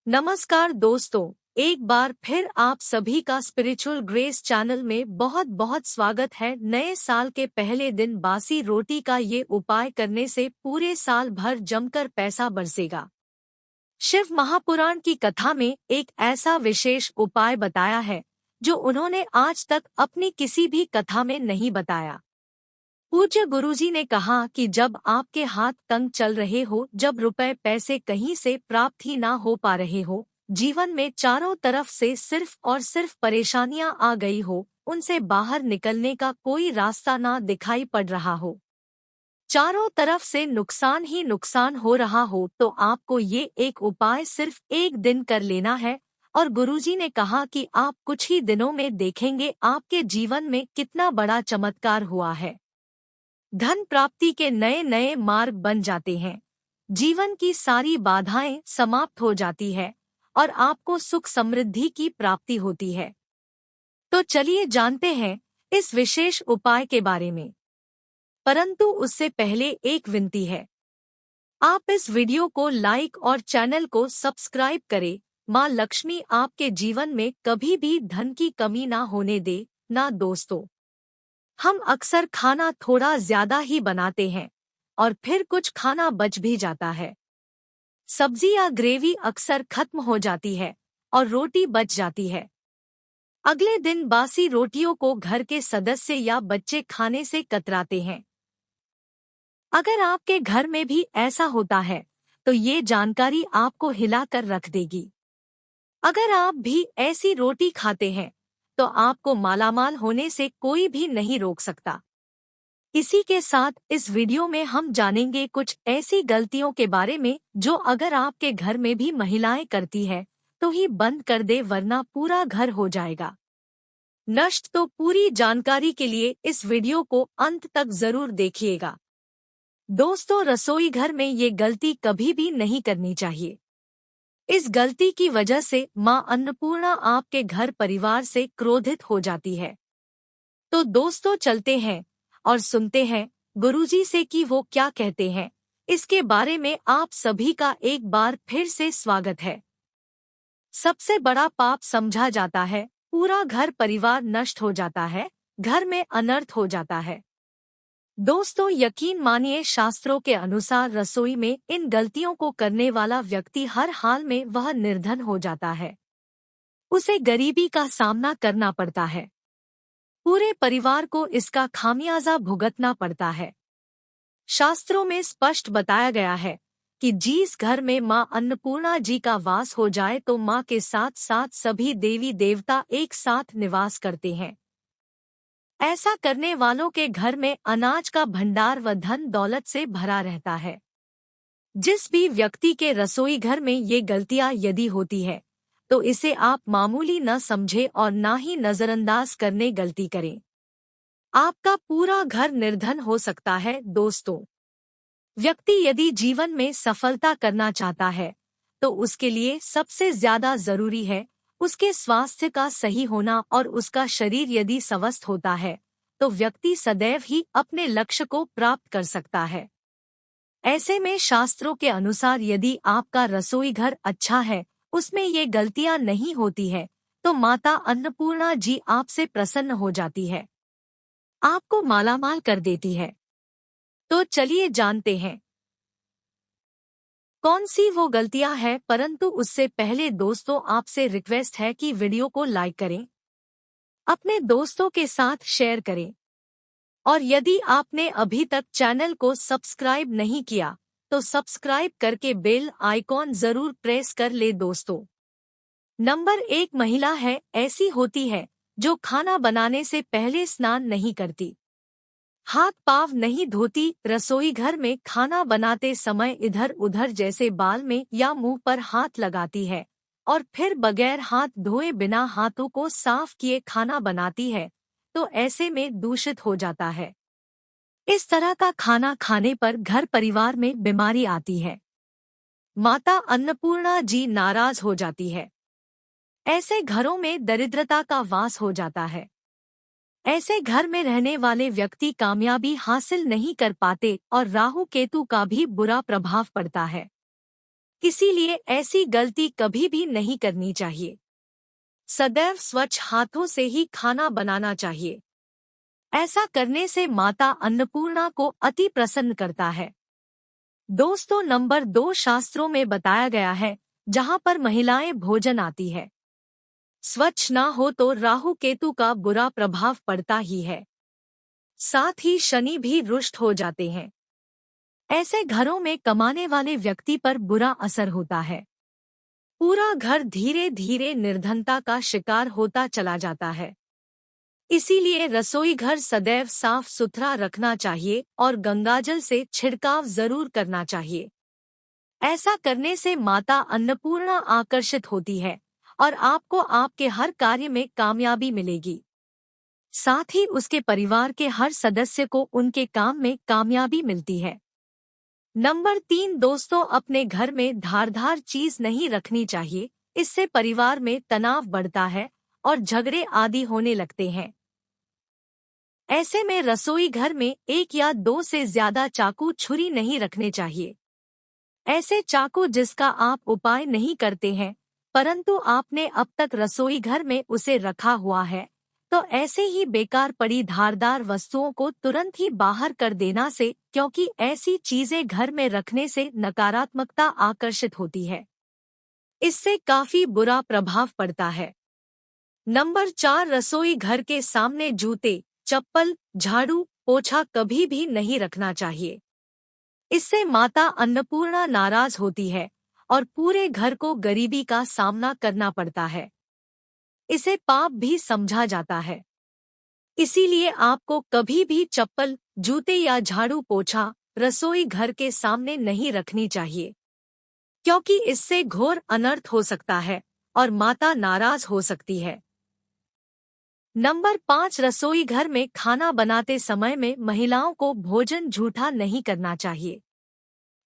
नमस्कार दोस्तों, एक बार फिर आप सभी का स्पिरिचुअल ग्रेस चैनल में बहुत बहुत स्वागत है। नए साल के पहले दिन बासी रोटी का ये उपाय करने से पूरे साल भर जमकर पैसा बरसेगा। शिव महापुराण की कथा में एक ऐसा विशेष उपाय बताया है जो उन्होंने आज तक अपनी किसी भी कथा में नहीं बताया। पूज्य गुरुजी ने कहा कि जब आपके हाथ तंग चल रहे हो, जब रुपए पैसे कहीं से प्राप्त ही ना हो पा रहे हो, जीवन में चारों तरफ से सिर्फ और सिर्फ परेशानियां आ गई हो, उनसे बाहर निकलने का कोई रास्ता ना दिखाई पड़ रहा हो, चारों तरफ से नुकसान ही नुकसान हो रहा हो, तो आपको ये एक उपाय सिर्फ एक दिन कर लेना है। और गुरुजी ने कहा कि आप कुछ ही दिनों में देखेंगे आपके जीवन में कितना बड़ा चमत्कार हुआ है। धन प्राप्ति के नए नए मार्ग बन जाते हैं, जीवन की सारी बाधाएं समाप्त हो जाती है और आपको सुख समृद्धि की प्राप्ति होती है। तो चलिए जानते हैं इस विशेष उपाय के बारे में। परंतु उससे पहले एक विनती है, आप इस वीडियो को लाइक और चैनल को सब्सक्राइब करें। माँ लक्ष्मी आपके जीवन में कभी भी धन की कमी ना होने दे। ना दोस्तों, हम अक्सर खाना थोड़ा ज्यादा ही बनाते हैं और फिर कुछ खाना बच भी जाता है। सब्जी या ग्रेवी अक्सर खत्म हो जाती है और रोटी बच जाती है। अगले दिन बासी रोटियों को घर के सदस्य या बच्चे खाने से कतराते हैं। अगर आपके घर में भी ऐसा होता है तो ये जानकारी आपको हिलाकर रख देगी। अगर आप भी ऐसी रोटी खाते हैं तो आपको मालामाल होने से कोई भी नहीं रोक सकता। इसी के साथ इस वीडियो में हम जानेंगे कुछ ऐसी गलतियों के बारे में जो अगर आपके घर में भी महिलाएं करती है तो ही बंद कर दे, वरना पूरा घर हो जाएगा नष्ट। तो पूरी जानकारी के लिए इस वीडियो को अंत तक जरूर देखिएगा। दोस्तों, रसोई घर में ये गलती कभी भी नहीं करनी चाहिए। इस गलती की वजह से माँ अन्नपूर्णा आपके घर परिवार से क्रोधित हो जाती है। तो दोस्तों, चलते हैं और सुनते हैं गुरुजी से कि वो क्या कहते हैं। इसके बारे में आप सभी का एक बार फिर से स्वागत है। सबसे बड़ा पाप समझा जाता है, पूरा घर परिवार नष्ट हो जाता है, घर में अनर्थ हो जाता है। दोस्तों, यकीन मानिए, शास्त्रों के अनुसार रसोई में इन गलतियों को करने वाला व्यक्ति हर हाल में वह निर्धन हो जाता है। उसे गरीबी का सामना करना पड़ता है, पूरे परिवार को इसका खामियाजा भुगतना पड़ता है। शास्त्रों में स्पष्ट बताया गया है कि जिस घर में माँ अन्नपूर्णा जी का वास हो जाए तो माँ के साथ साथ सभी देवी देवता एक साथ निवास करते हैं। ऐसा करने वालों के घर में अनाज का भंडार व धन दौलत से भरा रहता है। जिस भी व्यक्ति के रसोई घर में ये गलतियां यदि होती है तो इसे आप मामूली न समझे और ना ही नजरअंदाज करने गलती करें। आपका पूरा घर निर्धन हो सकता है। दोस्तों, व्यक्ति यदि जीवन में सफलता करना चाहता है तो उसके लिए सबसे ज्यादा जरूरी है उसके स्वास्थ्य का सही होना, और उसका शरीर यदि स्वस्थ होता है तो व्यक्ति सदैव ही अपने लक्ष्य को प्राप्त कर सकता है। ऐसे में शास्त्रों के अनुसार यदि आपका रसोई घर अच्छा है, उसमें ये गलतियां नहीं होती है, तो माता अन्नपूर्णा जी आपसे प्रसन्न हो जाती है, आपको मालामाल कर देती है। तो चलिए जानते हैं कौन सी वो गलतियां हैं। परंतु उससे पहले दोस्तों, आपसे रिक्वेस्ट है कि वीडियो को लाइक करें, अपने दोस्तों के साथ शेयर करें, और यदि आपने अभी तक चैनल को सब्सक्राइब नहीं किया तो सब्सक्राइब करके बेल आइकॉन जरूर प्रेस कर ले। दोस्तों, नंबर 1 महिला है ऐसी होती है जो खाना बनाने से पहले स्नान नहीं करती, हाथ पाँव नहीं धोती, रसोई घर में खाना बनाते समय इधर उधर जैसे बाल में या मुंह पर हाथ लगाती है और फिर बगैर हाथ धोए बिना हाथों को साफ किए खाना बनाती है, तो ऐसे में दूषित हो जाता है। इस तरह का खाना खाने पर घर परिवार में बीमारी आती है, माता अन्नपूर्णा जी नाराज हो जाती है। ऐसे घरों में दरिद्रता का वास हो जाता है। ऐसे घर में रहने वाले व्यक्ति कामयाबी हासिल नहीं कर पाते और राहु केतु का भी बुरा प्रभाव पड़ता है। इसीलिए ऐसी गलती कभी भी नहीं करनी चाहिए। सदैव स्वच्छ हाथों से ही खाना बनाना चाहिए। ऐसा करने से माता अन्नपूर्णा को अति प्रसन्न करता है। दोस्तों, नंबर 2 शास्त्रों में बताया गया है, जहां पर महिलाएं भोजन आती है। स्वच्छ ना हो तो राहु केतु का बुरा प्रभाव पड़ता ही है। साथ ही शनि भी रुष्ट हो जाते हैं। ऐसे घरों में कमाने वाले व्यक्ति पर बुरा असर होता है। पूरा घर धीरे धीरे निर्धनता का शिकार होता चला जाता है। इसीलिए रसोई घर सदैव साफ सुथरा रखना चाहिए और गंगाजल से छिड़काव जरूर करना चाहिए। ऐसा करने से माता अन्नपूर्णा आकर्षित होती है और आपको आपके हर कार्य में कामयाबी मिलेगी। साथ ही उसके परिवार के हर सदस्य को उनके काम में कामयाबी मिलती है। नंबर 3 दोस्तों, अपने घर में धारदार चीज नहीं रखनी चाहिए। इससे परिवार में तनाव बढ़ता है और झगड़े आदि होने लगते हैं। ऐसे में रसोई घर में 1 या 2 से ज्यादा चाकू छुरी नहीं रखने चाहिए। ऐसे चाकू जिसका आप उपाय नहीं करते हैं, परंतु आपने अब तक रसोई घर में उसे रखा हुआ है, तो ऐसे ही बेकार पड़ी धारदार वस्तुओं को तुरंत ही बाहर कर देना से, क्योंकि ऐसी चीजें घर में रखने से नकारात्मकता आकर्षित होती है। इससे काफी बुरा प्रभाव पड़ता है। नंबर 4 रसोई घर के सामने जूते, चप्पल, झाड़ू, पोछा कभी भी नहीं रखना चाहिए। इससे माता अन्नपूर्णा नाराज होती है और पूरे घर को गरीबी का सामना करना पड़ता है। इसे पाप भी समझा जाता है। इसीलिए आपको कभी भी चप्पल, जूते या झाड़ू पोछा रसोई घर के सामने नहीं रखनी चाहिए, क्योंकि इससे घोर अनर्थ हो सकता है और माता नाराज हो सकती है। नंबर 5 रसोई घर में खाना बनाते समय में महिलाओं को भोजन झूठा नहीं करना चाहिए।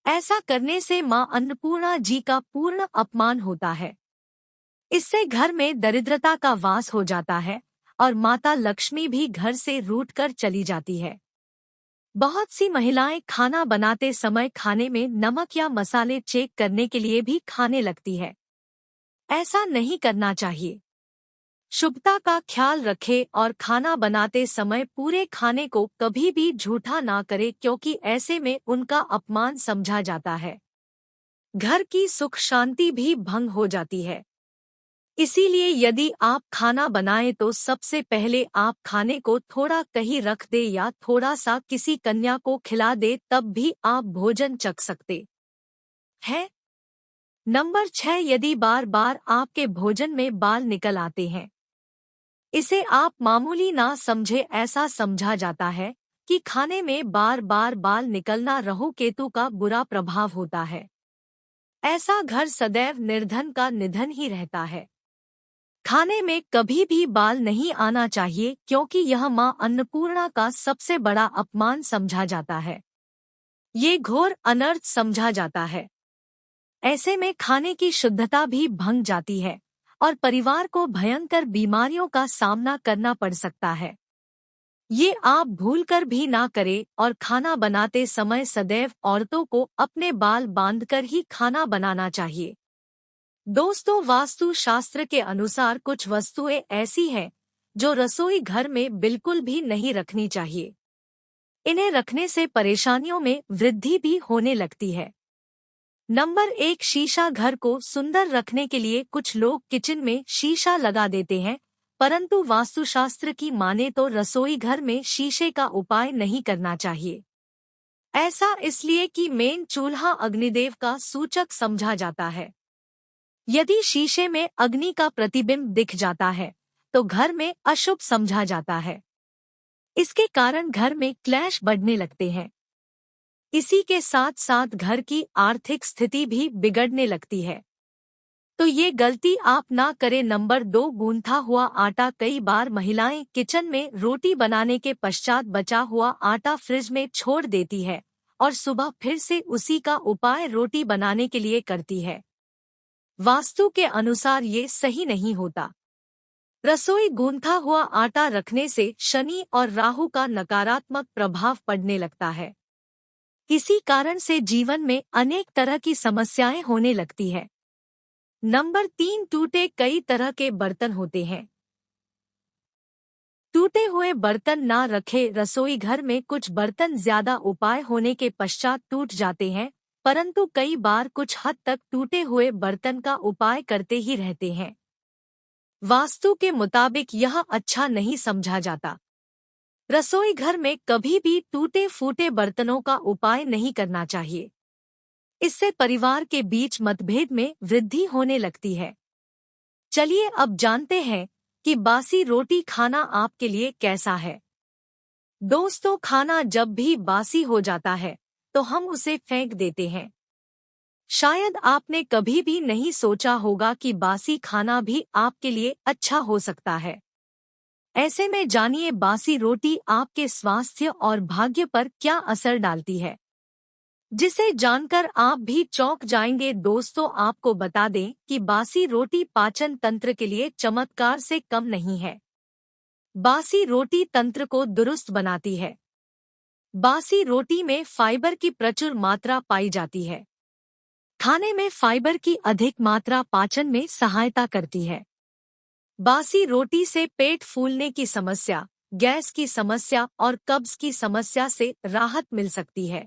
ऐसा करने से मां अन्नपूर्णा जी का पूर्ण अपमान होता है। इससे घर में दरिद्रता का वास हो जाता है और माता लक्ष्मी भी घर से रूठकर चली जाती है। बहुत सी महिलाएं खाना बनाते समय खाने में नमक या मसाले चेक करने के लिए भी खाने लगती है। ऐसा नहीं करना चाहिए। शुभता का ख्याल रखें और खाना बनाते समय पूरे खाने को कभी भी झूठा ना करें, क्योंकि ऐसे में उनका अपमान समझा जाता है। घर की सुख शांति भी भंग हो जाती है। इसीलिए यदि आप खाना बनाएं तो सबसे पहले आप खाने को थोड़ा कहीं रख दे या थोड़ा सा किसी कन्या को खिला दे, तब भी आप भोजन चख सकते हैं। नंबर 6 यदि बार बार आपके भोजन में बाल निकल आते हैं, इसे आप मामूली ना समझे। ऐसा समझा जाता है कि खाने में बार बार बाल निकलना राहु केतु का बुरा प्रभाव होता है। ऐसा घर सदैव निर्धन का निधन ही रहता है। खाने में कभी भी बाल नहीं आना चाहिए, क्योंकि यह मां अन्नपूर्णा का सबसे बड़ा अपमान समझा जाता है। ये घोर अनर्थ समझा जाता है। ऐसे में खाने की शुद्धता भी भंग जाती है और परिवार को भयंकर बीमारियों का सामना करना पड़ सकता है। ये आप भूलकर भी ना करें और खाना बनाते समय सदैव औरतों को अपने बाल बांधकर ही खाना बनाना चाहिए। दोस्तों, वास्तु शास्त्र के अनुसार कुछ वस्तुएं ऐसी हैं जो रसोई घर में बिल्कुल भी नहीं रखनी चाहिए। इन्हें रखने से परेशानियों में वृद्धि भी होने लगती है। नंबर 1 शीशा। घर को सुंदर रखने के लिए कुछ लोग किचन में शीशा लगा देते हैं, परंतु वास्तुशास्त्र की माने तो रसोई घर में शीशे का उपाय नहीं करना चाहिए। ऐसा इसलिए कि मेन चूल्हा अग्निदेव का सूचक समझा जाता है। यदि शीशे में अग्नि का प्रतिबिंब दिख जाता है तो घर में अशुभ समझा जाता है। इसके कारण घर में क्लेश बढ़ने लगते हैं। इसी के साथ साथ घर की आर्थिक स्थिति भी बिगड़ने लगती है। तो ये गलती आप ना करें। नंबर 2 गूंथा हुआ आटा। कई बार महिलाएं किचन में रोटी बनाने के पश्चात बचा हुआ आटा फ्रिज में छोड़ देती है और सुबह फिर से उसी का उपाय रोटी बनाने के लिए करती है। वास्तु के अनुसार ये सही नहीं होता। रसोई गूंथा हुआ आटा रखने से शनि और राहु का नकारात्मक प्रभाव पड़ने लगता है। इसी कारण से जीवन में अनेक तरह की समस्याएं होने लगती है। नंबर 3, टूटे कई तरह के बर्तन होते हैं। टूटे हुए बर्तन ना रखे। रसोई घर में कुछ बर्तन ज्यादा उपाय होने के पश्चात टूट जाते हैं, परंतु कई बार कुछ हद तक टूटे हुए बर्तन का उपाय करते ही रहते हैं। वास्तु के मुताबिक यह अच्छा नहीं समझा जाता। रसोई घर में कभी भी टूटे फूटे बर्तनों का उपाय नहीं करना चाहिए। इससे परिवार के बीच मतभेद में वृद्धि होने लगती है। चलिए अब जानते हैं कि बासी रोटी खाना आपके लिए कैसा है। दोस्तों, खाना जब भी बासी हो जाता है तो हम उसे फेंक देते हैं। शायद आपने कभी भी नहीं सोचा होगा कि बासी खाना भी आपके लिए अच्छा हो सकता है। ऐसे में जानिए बासी रोटी आपके स्वास्थ्य और भाग्य पर क्या असर डालती है, जिसे जानकर आप भी चौंक जाएंगे। दोस्तों, आपको बता दें कि बासी रोटी पाचन तंत्र के लिए चमत्कार से कम नहीं है। बासी रोटी तंत्र को दुरुस्त बनाती है। बासी रोटी में फाइबर की प्रचुर मात्रा पाई जाती है। खाने में फाइबर की अधिक मात्रा पाचन में सहायता करती है। बासी रोटी से पेट फूलने की समस्या, गैस की समस्या और कब्ज की समस्या से राहत मिल सकती है।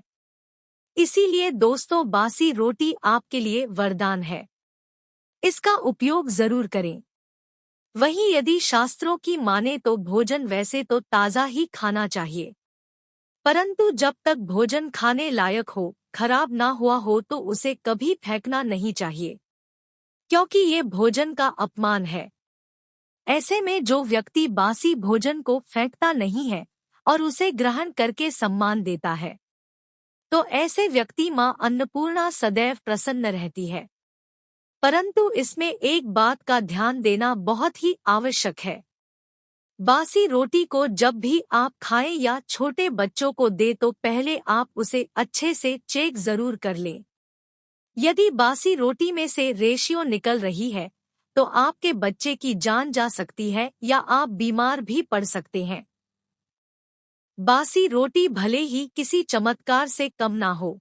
इसीलिए दोस्तों, बासी रोटी आपके लिए वरदान है। इसका उपयोग जरूर करें। वहीं यदि शास्त्रों की माने तो भोजन वैसे तो ताज़ा ही खाना चाहिए, परंतु जब तक भोजन खाने लायक हो, खराब ना हुआ हो तो उसे कभी फेंकना नहीं चाहिए, क्योंकि ये भोजन का अपमान है। ऐसे में जो व्यक्ति बासी भोजन को फेंकता नहीं है और उसे ग्रहण करके सम्मान देता है, तो ऐसे व्यक्ति मां अन्नपूर्णा सदैव प्रसन्न रहती है। परंतु इसमें एक बात का ध्यान देना बहुत ही आवश्यक है। बासी रोटी को जब भी आप खाएं या छोटे बच्चों को दे तो पहले आप उसे अच्छे से चेक जरूर कर लें। यदि बासी रोटी में से रेशियो निकल रही है तो आपके बच्चे की जान जा सकती है या आप बीमार भी पड़ सकते हैं। बासी रोटी भले ही किसी चमत्कार से कम ना हो,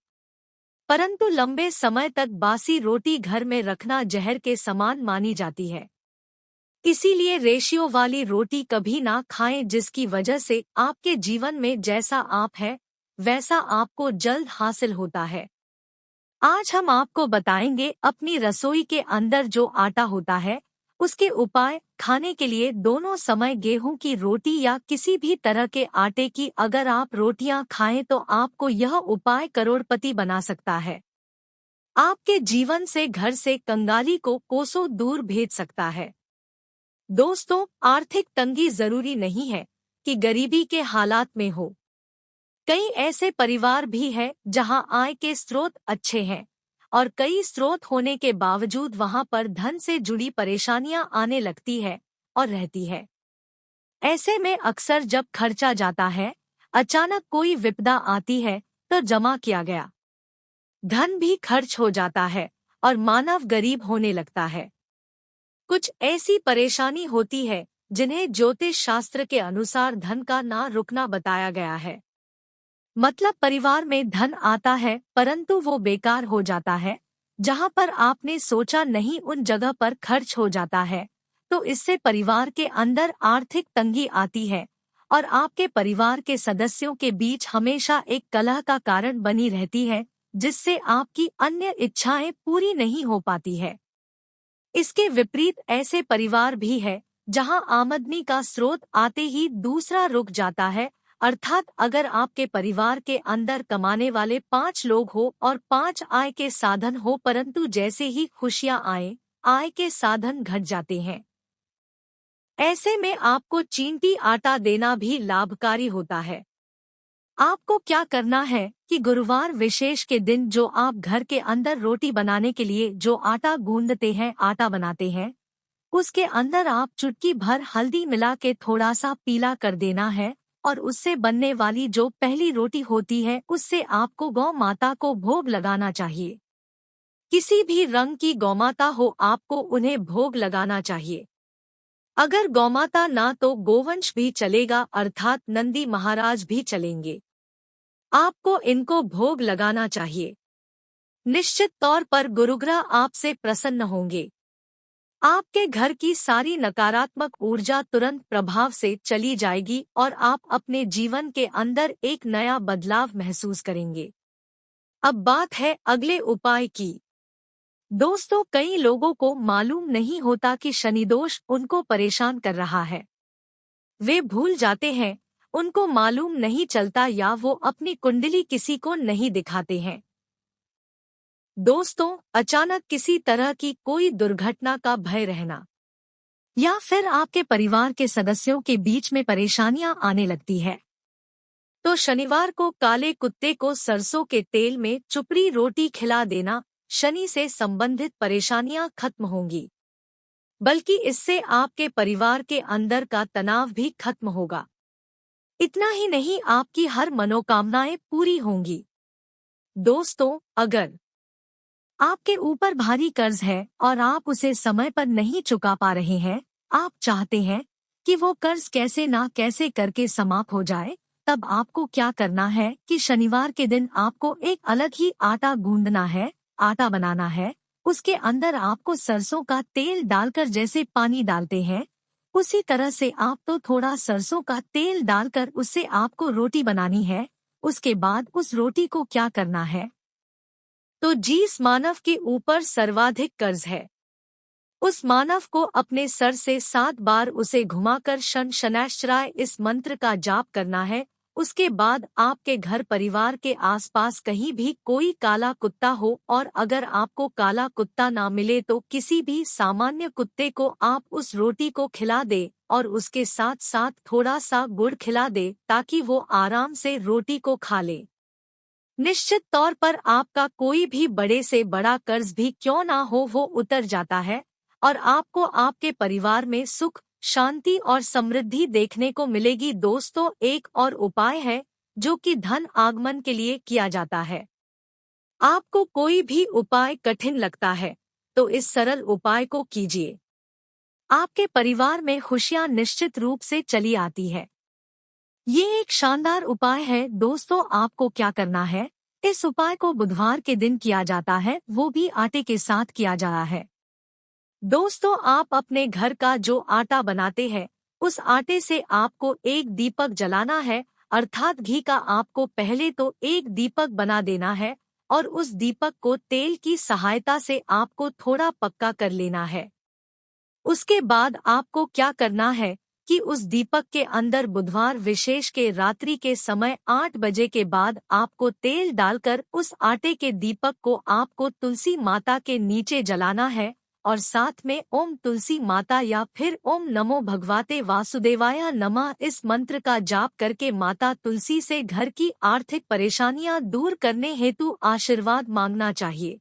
परंतु लंबे समय तक बासी रोटी घर में रखना जहर के समान मानी जाती है। इसीलिए रेशियो वाली रोटी कभी ना खाएं, जिसकी वजह से आपके जीवन में जैसा आप है वैसा आपको जल्द हासिल होता है। आज हम आपको बताएंगे अपनी रसोई के अंदर जो आटा होता है उसके उपाय। खाने के लिए दोनों समय गेहूं की रोटी या किसी भी तरह के आटे की अगर आप रोटियां खाएं तो आपको यह उपाय करोड़पति बना सकता है। आपके जीवन से, घर से कंगाली को कोसों दूर भेज सकता है। दोस्तों, आर्थिक तंगी जरूरी नहीं है कि गरीबी के हालात में हो। कई ऐसे परिवार भी हैं जहां आय के स्रोत अच्छे हैं और कई स्रोत होने के बावजूद वहां पर धन से जुड़ी परेशानियां आने लगती है और रहती है। ऐसे में अक्सर जब खर्चा जाता है, अचानक कोई विपदा आती है तो जमा किया गया धन भी खर्च हो जाता है और मानव गरीब होने लगता है। कुछ ऐसी परेशानी होती है जिन्हें ज्योतिष शास्त्र के अनुसार धन का ना रुकना बताया गया है। मतलब परिवार में धन आता है परंतु वो बेकार हो जाता है। जहां पर आपने सोचा नहीं उन जगह पर खर्च हो जाता है, तो इससे परिवार के अंदर आर्थिक तंगी आती है और आपके परिवार के सदस्यों के बीच हमेशा एक कलह का कारण बनी रहती है, जिससे आपकी अन्य इच्छाएं पूरी नहीं हो पाती है। इसके विपरीत ऐसे परिवार भी है जहां आमदनी का स्रोत आते ही दूसरा रुक जाता है। अर्थात अगर आपके परिवार के अंदर कमाने वाले 5 लोग हो और 5 आय के साधन हो, परंतु जैसे ही खुशियां आए, आय के साधन घट जाते हैं। ऐसे में आपको चींटी आटा देना भी लाभकारी होता है। आपको क्या करना है कि गुरुवार विशेष के दिन जो आप घर के अंदर रोटी बनाने के लिए जो आटा गूंदते हैं, आटा बनाते हैं, उसके अंदर आप चुटकी भर हल्दी मिला के थोड़ा सा पीला कर देना है और उससे बनने वाली जो पहली रोटी होती है उससे आपको गौ माता को भोग लगाना चाहिए। किसी भी रंग की गौमाता हो, आपको उन्हें भोग लगाना चाहिए। अगर गौमाता ना तो गोवंश भी चलेगा, अर्थात नंदी महाराज भी चलेंगे। आपको इनको भोग लगाना चाहिए। निश्चित तौर पर गुरुग्रह आपसे प्रसन्न होंगे। आपके घर की सारी नकारात्मक ऊर्जा तुरंत प्रभाव से चली जाएगी और आप अपने जीवन के अंदर एक नया बदलाव महसूस करेंगे। अब बात है अगले उपाय की। दोस्तों, कई लोगों को मालूम नहीं होता कि शनि दोष उनको परेशान कर रहा है। वे भूल जाते हैं, उनको मालूम नहीं चलता या वो अपनी कुंडली किसी को नहीं दिखाते हैं। दोस्तों, अचानक किसी तरह की कोई दुर्घटना का भय रहना या फिर आपके परिवार के सदस्यों के बीच में परेशानियां आने लगती है, तो शनिवार को काले कुत्ते को सरसों के तेल में चुपड़ी रोटी खिला देना शनि से संबंधित परेशानियां खत्म होंगी। बल्कि इससे आपके परिवार के अंदर का तनाव भी खत्म होगा। इतना ही नहीं, आपकी हर मनोकामनाएं पूरी होंगी। दोस्तों, अगर आपके ऊपर भारी कर्ज है और आप उसे समय पर नहीं चुका पा रहे हैं, आप चाहते हैं कि वो कर्ज कैसे ना कैसे करके समाप्त हो जाए, तब आपको क्या करना है कि शनिवार के दिन आपको एक अलग ही आटा गूंदना है, आटा बनाना है। उसके अंदर आपको सरसों का तेल डालकर, जैसे पानी डालते हैं उसी तरह से आप तो थोड़ा सरसों का तेल डालकर उससे आपको रोटी बनानी है। उसके बाद उस रोटी को क्या करना है, तो जिस मानव के ऊपर सर्वाधिक कर्ज है, उस मानव को अपने सर से 7 बार उसे घुमाकर शन शनैश्चराय इस मंत्र का जाप करना है। उसके बाद आपके घर परिवार के आसपास कहीं भी कोई काला कुत्ता हो, और अगर आपको काला कुत्ता ना मिले तो किसी भी सामान्य कुत्ते को आप उस रोटी को खिला दे और उसके साथ साथ थोड़ा सा गुड़ खिला दे, ताकि वो आराम से रोटी को खा ले। निश्चित तौर पर आपका कोई भी बड़े से बड़ा कर्ज भी क्यों ना हो, वो उतर जाता है और आपको आपके परिवार में सुख, शांति और समृद्धि देखने को मिलेगी। दोस्तों, एक और उपाय है जो कि धन आगमन के लिए किया जाता है। आपको कोई भी उपाय कठिन लगता है तो इस सरल उपाय को कीजिए। आपके परिवार में खुशियां निश्चित रूप से चली आती है। ये एक शानदार उपाय है। दोस्तों, आपको क्या करना है, इस उपाय को बुधवार के दिन किया जाता है, वो भी आटे के साथ किया जा रहा है। दोस्तों, आप अपने घर का जो आटा बनाते हैं, उस आटे से आपको एक दीपक जलाना है, अर्थात घी का आपको पहले तो एक दीपक बना देना है और उस दीपक को तेल की सहायता से आपको थोड़ा पक्का कर लेना है। उसके बाद आपको क्या करना है कि उस दीपक के अंदर बुधवार विशेष के रात्रि के समय 8 बजे के बाद आपको तेल डालकर उस आटे के दीपक को आपको तुलसी माता के नीचे जलाना है और साथ में ओम तुलसी माता या फिर ओम नमो भगवते वासुदेवाय नमः इस मंत्र का जाप करके माता तुलसी से घर की आर्थिक परेशानियां दूर करने हेतु आशीर्वाद मांगना चाहिए।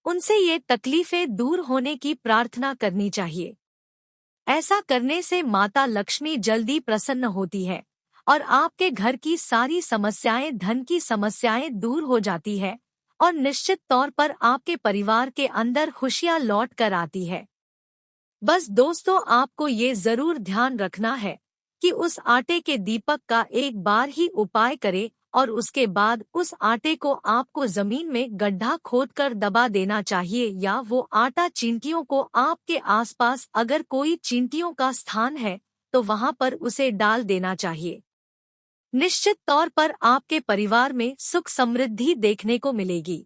उनसे ये तकलीफें दूर होने की प्रार्थना करनी चाहिए। ऐसा करने से माता लक्ष्मी जल्दी प्रसन्न होती है और आपके घर की सारी समस्याएं, धन की समस्याएं दूर हो जाती है और निश्चित तौर पर आपके परिवार के अंदर खुशियां लौट कर आती है। बस दोस्तों, आपको ये जरूर ध्यान रखना है कि उस आटे के दीपक का एक बार ही उपाय करें और उसके बाद उस आटे को आपको जमीन में गड्ढा खोदकर दबा देना चाहिए, या वो आटा चींटियों को आपके आसपास अगर कोई चींटियों का स्थान है तो वहां पर उसे डाल देना चाहिए। निश्चित तौर पर आपके परिवार में सुख समृद्धि देखने को मिलेगी।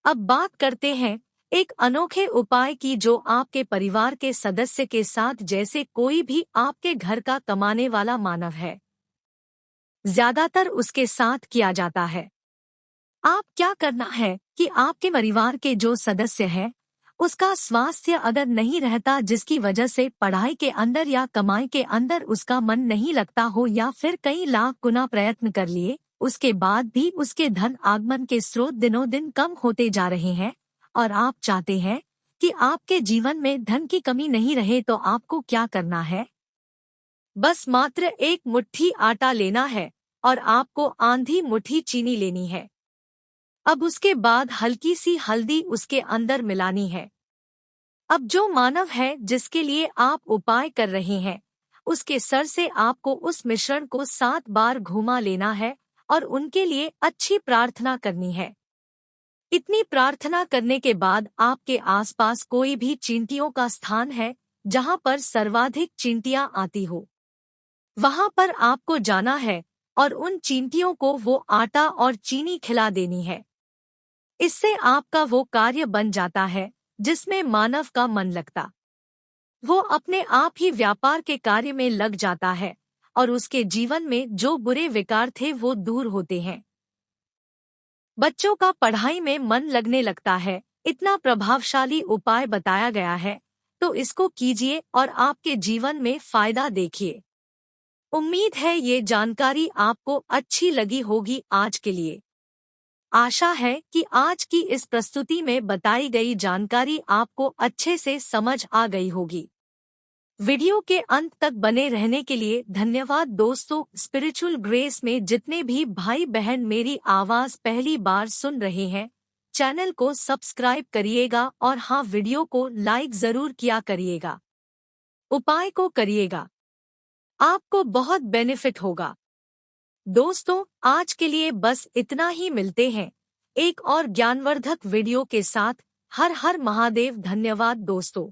अब बात करते हैं एक अनोखे उपाय की जो आपके परिवार के सदस्य के साथ, जैसे कोई भी आपके घर का कमाने वाला मानव है, ज्यादातर उसके साथ किया जाता है। आप क्या करना है कि आपके परिवार के जो सदस्य है उसका स्वास्थ्य अगर नहीं रहता, जिसकी वजह से पढ़ाई के अंदर या कमाई के अंदर उसका मन नहीं लगता हो, या फिर कई लाख गुना प्रयत्न कर लिए उसके बाद भी उसके धन आगमन के स्रोत दिनों दिन कम होते जा रहे हैं और आप चाहते हैं कि आपके जीवन में धन की कमी नहीं रहे, तो आपको क्या करना है, बस मात्र एक मुट्ठी आटा लेना है और आपको आधी मुट्ठी चीनी लेनी है। अब उसके बाद हल्की सी हल्दी उसके अंदर मिलानी है। अब जो मानव है जिसके लिए आप उपाय कर रहे हैं, उसके सर से आपको उस मिश्रण को 7 बार घुमा लेना है और उनके लिए अच्छी प्रार्थना करनी है। इतनी प्रार्थना करने के बाद आपके आसपास कोई भी चींटियों का स्थान है जहां पर सर्वाधिक चींटियां आती हो, वहां पर आपको जाना है और उन चींटियों को वो आटा और चीनी खिला देनी है। इससे आपका वो कार्य बन जाता है जिसमें मानव का मन लगता। वो अपने आप ही व्यापार के कार्य में लग जाता है और उसके जीवन में जो बुरे विकार थे वो दूर होते हैं। बच्चों का पढ़ाई में मन लगने लगता है। इतना प्रभावशाली उपाय बताया गया है, तो इसको कीजिए और आपके जीवन में फायदा देखिए। उम्मीद है ये जानकारी आपको अच्छी लगी होगी। आज के लिए आशा है कि आज की इस प्रस्तुति में बताई गई जानकारी आपको अच्छे से समझ आ गई होगी। वीडियो के अंत तक बने रहने के लिए धन्यवाद दोस्तों। स्पिरिचुअल ग्रेस में जितने भी भाई बहन मेरी आवाज पहली बार सुन रहे हैं, चैनल को सब्सक्राइब करिएगा और हाँ, वीडियो को लाइक जरूर किया करिएगा। उपाय को करिएगा, आपको बहुत बेनिफिट होगा। दोस्तों, आज के लिए बस इतना ही। मिलते हैं एक और ज्ञानवर्धक वीडियो के साथ। हर हर महादेव। धन्यवाद दोस्तों।